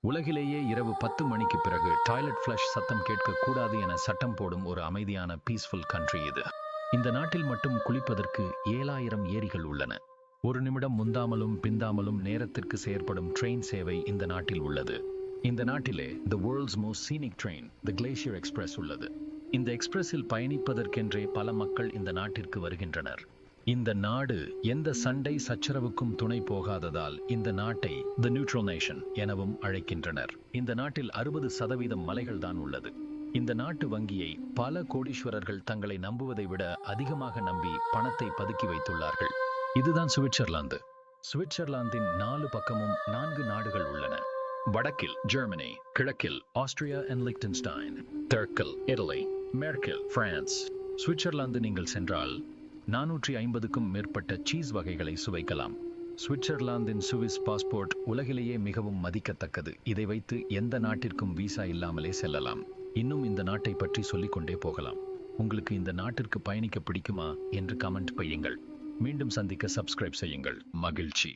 உலகிலேயே இரவு 10 மணிக்கு பிறகு டாய்லெட் ஃப்ளஷ் சத்தம் கேட்கக்கூடாது என சட்டம் போடும் ஒரு அமைதியான பீஸ்ஃபுல் கண்ட்ரி இது. இந்த நாட்டில் மட்டும் குளிப்பதற்கு 7000 ஏரிகள் உள்ளன. ஒரு நிமிடம் முந்தாமலும் பிந்தாமலும் நேரத்திற்கு செயற்படும் ட்ரெயின் சேவை இந்த நாட்டில் உள்ளது. இந்த நாட்டிலே தி வேர்ல்ட்ஸ் மோஸ்ட் சீனிக் ட்ரெயின் தி கிளேசியர் எக்ஸ்பிரஸ் உள்ளது. இந்த எக்ஸ்பிரஸில் பயணிப்பதற்கென்றே பல மக்கள் இந்த நாட்டிற்கு வருகின்றனர். இந்த நாடு எந்த சண்டை சச்சரவுக்கும் துணை போகாததால் இந்த நாட்டை தி நியூட்ரல் நேஷன் எனவும் அழைக்கின்றனர். இந்த நாட்டில் 60% மலைகள் தான் உள்ளது. இந்த நாட்டு வங்கியை பல கோடீஸ்வரர்கள் தங்களை நம்புவதை விட அதிகமாக நம்பி பணத்தை பதுக்கி வைத்துள்ளார்கள். இதுதான் சுவிட்சர்லாந்து. சுவிட்சர்லாந்தின் 4 பக்கமும் 4 நாடுகள் உள்ளன. வடக்கில் ஜெர்மனி, கிழக்கில் ஆஸ்திரியா அண்ட் லிக்டன்ஸ்டைன், தெற்கில் இட்டலி, மேற்கில் பிரான்ஸ். சுவிட்சர்லாந்து நீங்கள் சென்றால் 450க்கும் மேற்பட்ட சீஸ் வகைகளை சுவைக்கலாம். சுவிட்சர்லாந்தின் சுவிஸ் பாஸ்போர்ட் உலகிலேயே மிகவும் மதிக்கத்தக்கது. இதை வைத்து எந்த நாட்டிற்கும் விசா இல்லாமலே செல்லலாம். இன்னும் இந்த நாட்டை பற்றி சொல்லிக்கொண்டே போகலாம். உங்களுக்கு இந்த நாட்டிற்கு பயணிக்க பிடிக்குமா என்று கமெண்ட் செய்யுங்கள். மீண்டும் சந்திக்க சப்ஸ்கிரைப் செய்யுங்கள். மகிழ்ச்சி.